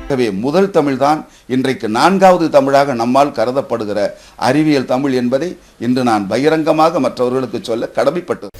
ஆகவே முதல் தமிழ்தான் இன்றைக்கு 4வது தமிழாக நம்மால் கருதப்படுகிற அறிவியல் தமிழ் என்பதை இன்று நான் பகிரங்கமாக மற்றவர்களுக்கு சொல்ல கடமைப்பட்டது.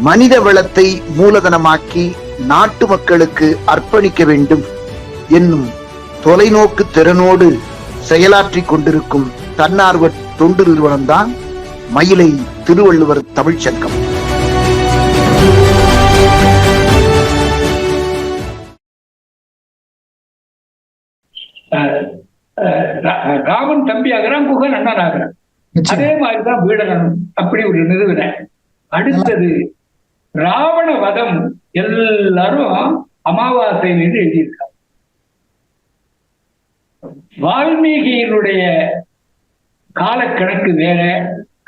மனித வளத்தை மூலதனமாக்கி நாட்டு மக்களுக்கு அர்ப்பணிக்க வேண்டும் என்னும் தொலைநோக்கு திறனோடு செயலாற்றிக் கொண்டிருக்கும் தன்னார்வ தொண்டு நிறுவனம்தான் மயிலை திருவள்ளுவர் தமிழ்ச்சங்கம். ராமன் தம்பி ஆகிறான், குகன் அண்ணன் ஆகிறான். அதே மாதிரிதான் வீடனும் அப்படி ஒரு நிறுவன. அடுத்தது ராவண வதம் எல்லாரும் அமாவாசை மீது எழுதியிருக்காங்க. வால்மீகியினுடைய காலக்கணக்கு வேற,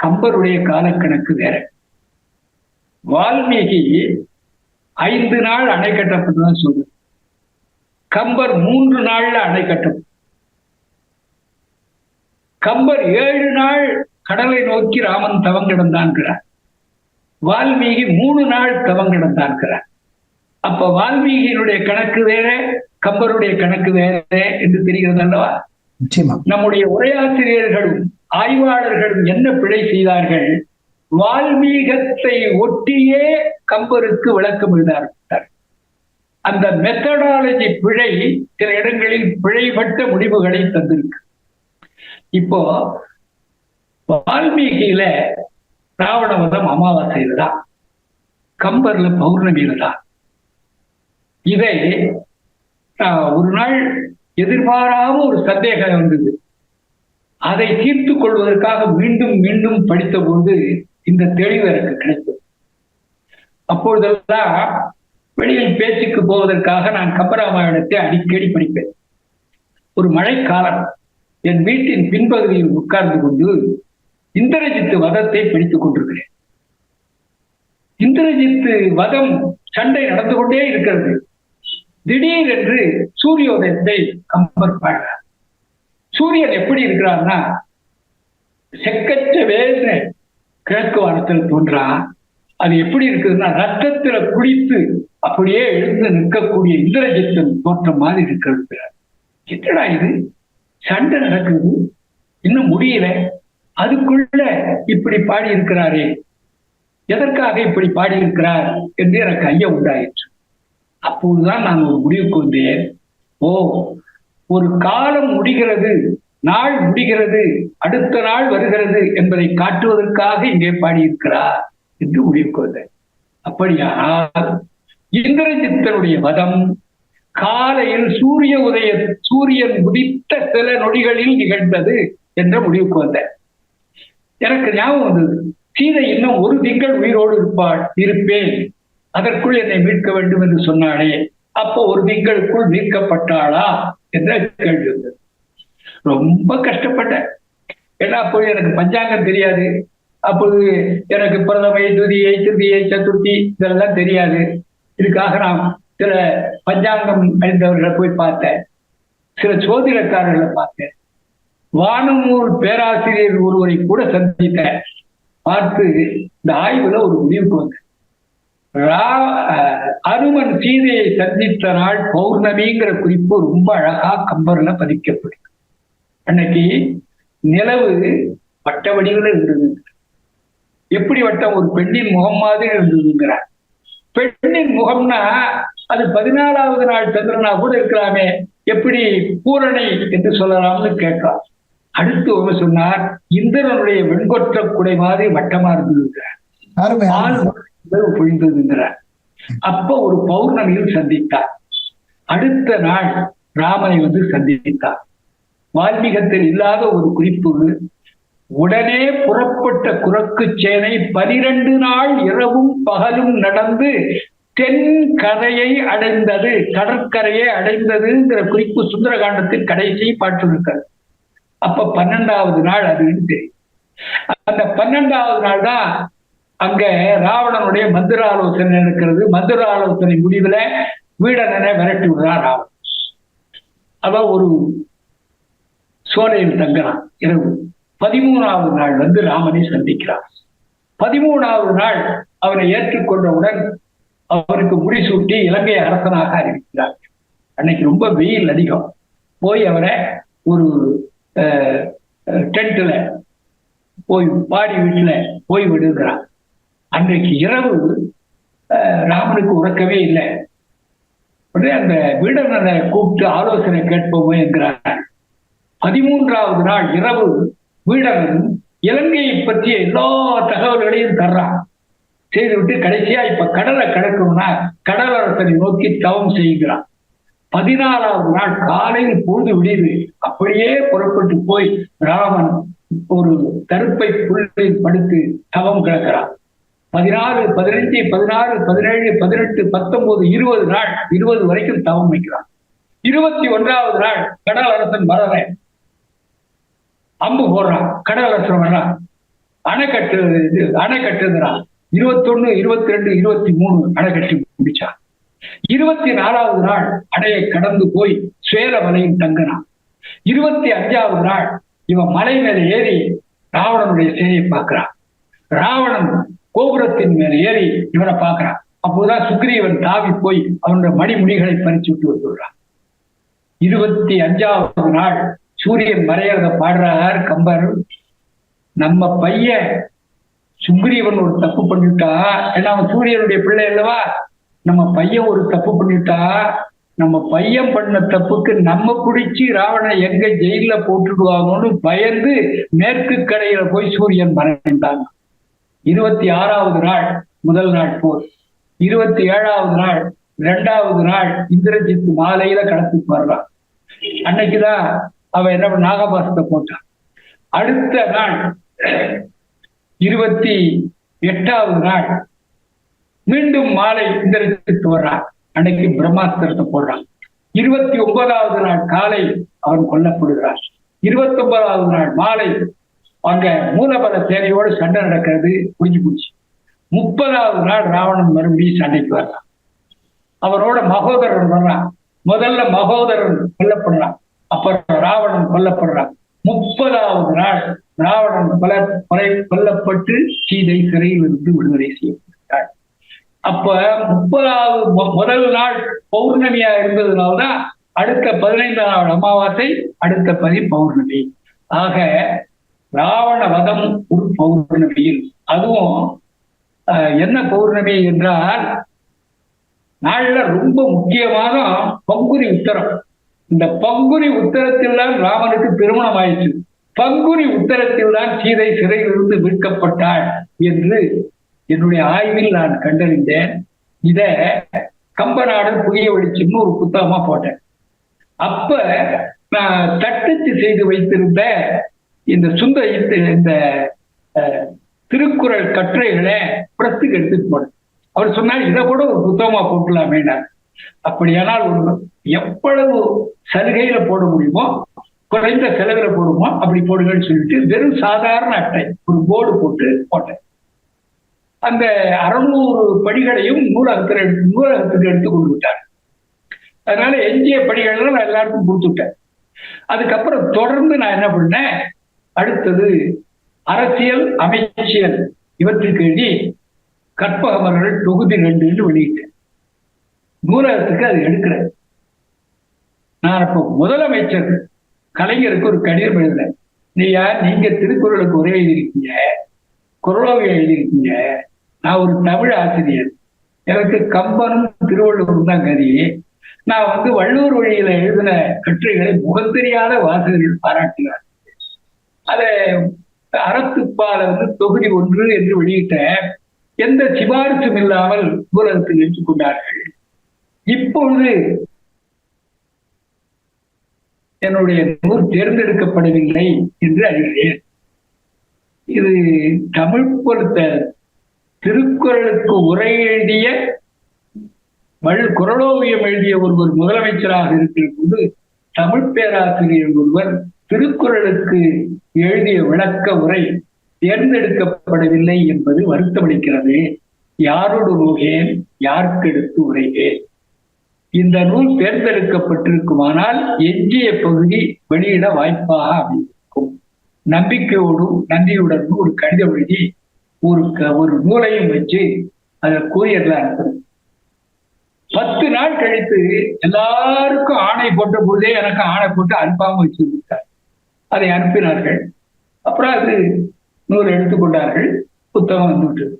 கம்பருடைய காலக்கணக்கு வேற. வால்மீகி 5 நாள் அணை கட்டப்பட்டதான் சொல்றது. கம்பர் 3 நாள்ல அணை கட்டப்படும். கம்பர் 7 நாள் கடலை நோக்கி ராமன் தவங்கிடந்தான்கிறார். வால்மீகி 3 நாள் தவங்கிடந்தான்கிறார். அப்ப வால்மீகியினுடைய கணக்கு வேற, கம்பருடைய கணக்கு வேற என்று தெரிகிறது அல்லவா? நம்முடைய உரையாசிரியர்களும் ஆய்வாளர்களும் என்ன பிழை செய்தார்கள்? வால்மீகத்தை ஒட்டியே கம்பருக்கு விளக்கம் எழுதார். அந்த மெத்தடாலஜி பிழை சில இடங்களில் பிழைப்பட்ட முடிவுகளை தந்திருக்கு. இப்போ வால்மீகியில ராவணவதம் அமாவாசையில தான், கம்பர்ல பௌர்ணமியில தான். இதை ஒரு நாள் எதிர்பாராம ஒரு சந்தேகம் வந்தது. அதை தீர்த்து கொள்வதற்காக மீண்டும் மீண்டும் படித்த போது இந்த தெளிவு எனக்கு கிடைத்தது. அப்பொழுதெல்லாம் வெளியில் பேச்சுக்கு போவதற்காக நான் கம்பராமாயணத்தை அடிக்கடி படிப்பேன். ஒரு மழைக்காலம் என் வீட்டின் பின்பகுதியில் உட்கார்ந்து கொண்டு இந்திரஜித்து வதத்தை படித்துக் கொண்டிருக்கிறேன். இந்திரஜித்து வதம் சண்டை நடந்து கொண்டே இருக்கிறது. திடீரென்று சூரியோதயத்தை கம்பர் பாடுறார். சூரியன் எப்படி இருக்கிறார்னா, செக்கச்ச வேறு கிழக்கு வானத்தில் தோன்றான். அது எப்படி இருக்குதுன்னா, ரத்தத்துல குளித்து அப்படியே எழுந்து நிற்கக்கூடிய இந்திரஜித்தன் தோற்றம் மாதிரி இருக்கிறது. என்னடா இது, சண்டை நடக்குது, இன்னும் முடியல, அதுக்குள்ள இப்படி பாடி இருக்கிறாரே, எதற்காக இப்படி பாடி இருக்கிறார் என்று எனக்கு ஐயா உண்டாயிற்று. அப்போதுதான் நான் ஒரு முடிவுக்கு வந்தேன். ஒரு காலம் முடிகிறது, நாள் முடிகிறது, அடுத்த நாள் வருகிறது என்பதை காட்டுவதற்காக இங்கே பாடியிருக்கிறார் என்று முடிவுக்கு வந்தேன். அப்படியானால் இந்திரஜித்தனுடைய வதம் காலையில் சூரியன் உதித்த சில நொடிகளில் நிகழ்ந்தது என்ற முடிவுக்கு வந்தேன். எனக்கு ஞாபகம் வந்தது, சீதை இன்னும் 1 திங்கள் உயிரோடு இருப்பேன், அதற்குள் என்னை மீட்க வேண்டும் என்று சொன்னாளே, அப்போ 1 திங்களுக்குள் மீட்கப்பட்டாளா என்ற கேள்வி வந்தது. ரொம்ப கஷ்டப்பட்டேன். ஏன்னா அப்போது எனக்கு பஞ்சாங்கம் தெரியாது. அப்போது எனக்கு பிரதமை, துதியை, திருதியை, சதுர்த்தி இதெல்லாம் தெரியாது. இதுக்காக நான் சில பஞ்சாங்கம் அறிந்தவர்களை போய் பார்த்தேன், சில சோதிடக்காரர்களை பார்த்தேன், வானமூர் பேராசிரியர் ஒருவரை கூட சந்தித்தேன். பார்த்து இந்த ஆய்வுல ஒரு முடிவுக்கு வந்தேன். அனுமன் சீதையை சந்தித்த நாள் பௌர்ணமிங்கிற குறிப்பு ரொம்ப அழகா கம்பர்ல பதிக்கப்படும். அன்னைக்கு நிலவு வட்ட வடிவில் இருந்தது. எப்படி வட்டம்? ஒரு பெண்ணின் முகம் மாதிரி இருந்ததுங்கிறார். பெண்ணின் முகம்னா அது 14வது நாள் சந்திரனா கூட இருக்கலாமே, எப்படி பூரணை என்று சொல்லலாம்னு கேட்கலாம். அடுத்து ஒரு சொன்னார், இந்திரனுடைய வெண்கொற்ற குடை மாதிரி வட்டமா இருந்ததுங்கிறார். பொழிந்ததுங்கிறார். அப்ப ஒரு பௌர்ணமியில் சந்தித்தார். அடுத்த நாள் ராமனை வந்து சந்தித்தார். வால்மீகத்தில் இல்லாத ஒரு குறிப்பு, உடனே புறப்பட்ட குரக்கு சேனை 12 நாள் இரவும் பகலும் நடந்து தென் கரையை அடைந்தது, கடற்கரையை அடைந்ததுங்கிற குறிப்பு சுந்தரகாண்டத்தின் கடைசி பாட்டு இருக்கிறது. அப்ப 12வது நாள் அதுன்னு தெரியும். அந்த 12வது நாள் தான் அங்க ராவணனுடைய மந்திர ஆலோசனை இருக்கிறது. மந்திர ஆலோசனை முடிவுல வீடனை விரட்டி விடுறான் ராவணன். அவ ஒரு சோலையில் தங்குறான் இரவு. 13வது நாள் வந்து ராமனை சந்திக்கிறான். 13வது நாள் அவனை ஏற்றுக்கொண்டவுடன் அவருக்கு முடிசூட்டி இலங்கை அரசனாக அறிவிக்கிறார். அன்னைக்கு ரொம்ப வெயில் அதிகம். போய் அவரை ஒரு டென்ட்ல போய் பாடி வீட்டுல போய் விடுகிறான். அன்றைக்கு இரவு ராமனுக்கு உறக்கவே இல்லை. உடனே அந்த வீடனை கூப்பிட்டு ஆலோசனை கேட்போமே என்கிறார். 13வது நாள் இரவு வீடனன் இலங்கையை பற்றிய எல்லா தகவல்களையும் தர்றான். செய்துவிட்டு கடைசியா இப்ப கடலை கடக்கணும்னா கடலரசனை நோக்கி தவம் செய்கிறான். 14வது நாள் காலையில் பொழுது விடியுது. அப்படியே புறப்பட்டு போய் ராமன் ஒரு தருப்பை புல்லில் படுத்து தவம் கிடக்கிறான். 14, 15, 16, 17, 18, 19, 20 நாள் 20 வரைக்கும் தவம் வைக்கிறான். 21வது நாள் கடலரசன் வரல, அம்பு போடுறான். கடலரசன் வர்றான், அணை கட்டுகிறான். 21, 22, 23 அணை கட்டி முடிச்சான். 24வது நாள் அணையை கடந்து போய் சுவேல மலையில் தங்கினான். 25வது நாள் இவன் மலை மேல ஏறி ராவணனுடைய சேனையை பார்க்கிறான். ராவணன் கோபுரத்தின் மேல ஏறி இவனை பார்க்கிறான். அப்போதான் சுக்ரீவன் தாவி போய் அவனுடைய மணிமுடிகளை பறிச்சு விட்டு வந்துடுறான். 25வது நாள் சூரியன் மறையறத பாடுறார் கம்பர். நம்ம பையன் சுக்ரீவன் ஒரு தப்பு பண்ணிட்டா, ஏன்னா அவன் சூரியனுடைய பிள்ளை அல்லவா, நம்ம பையன் ஒரு தப்பு பண்ணிட்டா, நம்ம பையன் பண்ண தப்புக்கு நம்ம பிடிச்சி ராவணனை எங்க ஜெயில போட்டுடுவாங்கன்னு பயந்து மேற்கு கரையில போய் சூரியன் மறைந்தாங்க. 26வது நாள் முதல் நாள் போர். 27வது நாள் 2வது நாள் இந்திரஜித் மாலையில கடத்தி வர்றான். அன்னைக்குதான் அவன் என்ன நாகபாசத்தை போட்டான். அடுத்த நாள் 28வது நாள் மீண்டும் மாலை இந்திரஜித் வர்றான். அன்னைக்கு பிரம்மாஸ்திரத்தை போடுறான். 29வது நாள் காலை அவன் கொல்லப்படுகிறான். 29வது நாள் மாலை அங்க மூலபல சேனையோடு சண்டை நடக்கிறது, புரிஞ்சு போச்சு. 30வது நாள் ராவணன் மறுபடியும் சண்டைக்கு வர்றான். அவரோட மகோதரன் வர்றான். முதல்ல மகோதரன் கொல்லப்படுறான், அப்புறம் ராவணன் கொல்லப்படுறான். 30வது நாள் ராவணன் கொல்லப்பட்டு சீதை சிறையில் இருந்து விடுதலை செய்யப்படுகிறாள். அப்ப 30வது முதல் நாள் பௌர்ணமியா இருந்ததுனால்தான் அடுத்த 15வது அமாவாசை, அடுத்த 10 பௌர்ணமி. ஆக ராவண வதம் ஒரு பௌர்ணமியில், அதுவும் என்ன பௌர்ணமி என்றால் நாள்ல ரொம்ப முக்கியமான பங்குனி உத்தரம். இந்த பங்குனி உத்தரத்தில் தான் ராமனுக்கு திருமணம் ஆயிடுச்சு. பங்குனி உத்தரத்தில் தான் சீதை சிறையிலிருந்து மீட்கப்பட்டாள் என்று என்னுடைய ஆய்வில் நான் கண்டறிந்தேன். இத கம்பநாடன் புதிய வெளிச்சம்னு ஒரு புத்தகமா போட்டேன். அப்ப நான் தட்டச்சு செய்து வைத்திருந்த இந்த திருக்குறள் கட்டுரைகளை பிரஸ்துக்கு எடுத்துட்டு போனேன். அவர் சொன்னார், இதை கூட ஒரு புத்தகமா போட்டலாமே. அப்படியானால் எவ்வளவு சலுகையில போட முடியுமோ, குறைந்த செலவுல போடுமோ அப்படி போடுங்கன்னு சொல்லிட்டு வெறும் சாதாரண அட்டை ஒரு போர்டு போட்டு போட்டேன். அந்த 600 படிகளையும் நூலகத்துக்கு எடுத்து கொண்டு விட்டார். அதனால எஞ்சிய படிகள்லாம் நான் எல்லாருக்கும் கொடுத்துட்டேன். அதுக்கப்புறம் தொடர்ந்து நான் என்ன பண்ணேன், அடுத்தது அரசியல் அமைச்சியல் இவற்றுக்கு எழுதி கற்பகமர்கள் தொகுதி 2 வெளியிட்டேன். நூலகத்துக்கு அது எடுக்கிறேன். நான் அப்போ முதலமைச்சர் கலைஞருக்கு ஒரு கடிதம் எழுதுறேன். நீங்க திருக்குறளுக்கு உரை எழுதியிருக்கீங்க, குறளோவியம் எழுதியிருக்கீங்க, நான் ஒரு தமிழ் ஆசிரியர், எனக்கு கம்பனும் திருவள்ளுவரும் தான் கதி. நான் வள்ளுவர் வழியில எழுதின கட்டுரைகளை முகத்தெரியாத வாசகர்கள் பாராட்டினார். அதை அறத்துப்பால தொகுதி 1 என்று வெளியிட்டேன். எந்த சிபாரிசும் இல்லாமல் நூலகத்தில் எடுத்துக்கொண்டார்கள். இப்பொழுது என்னுடைய நூல் தேர்ந்தெடுக்கப்படவில்லை என்று அறிகிறேன். இது தமிழ் பொறுத்த திருக்குறளுக்கு உரை எழுதிய குறளோவியம் எழுதிய ஒருவர் முதலமைச்சராக இருக்கிற போது தமிழ் பேராசிரியர் ஒருவர் திருக்குறளுக்கு எழுதிய விளக்க உரை தேர்ந்தெடுக்கப்படவில்லை என்பது வருத்தமளிக்கிறது. யாரோடு நூகேன் யாருக்கெடுத்து உரைகேன். இந்த நூல் தேர்ந்தெடுக்கப்பட்டிருக்குமானால் எஞ்சிய பகுதி வெளியிட வாய்ப்பாக அமைந்திருக்கும். நம்பிக்கையோடும் நன்றியுடனும் ஒரு கடிதம் எழுதி ஒரு நூலையும் வச்சு அதை கூறியர்ல அனுப்புறது. 10 நாள் கழித்து எல்லாருக்கும் ஆணை போட்ட பொழுதே எனக்கு ஆணை போட்டு அனுப்பாம வச்சிருந்தார். அதை அனுப்பினார்கள். அப்புறம் அது நூல் எடுத்துக்கொண்டார்கள். புத்தகம் வந்துவிட்டது.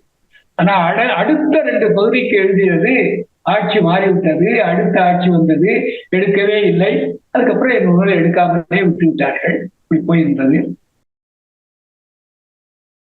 ஆனா அடுத்த 2 பகுதிக்கு எழுதியது ஆட்சி மாறிவிட்டது. அடுத்த ஆட்சி வந்தது, எடுக்கவே இல்லை. அதுக்கப்புறம் என் நூலை எடுக்காமலே விட்டு விட்டார்கள். இப்படி போயிருந்தது.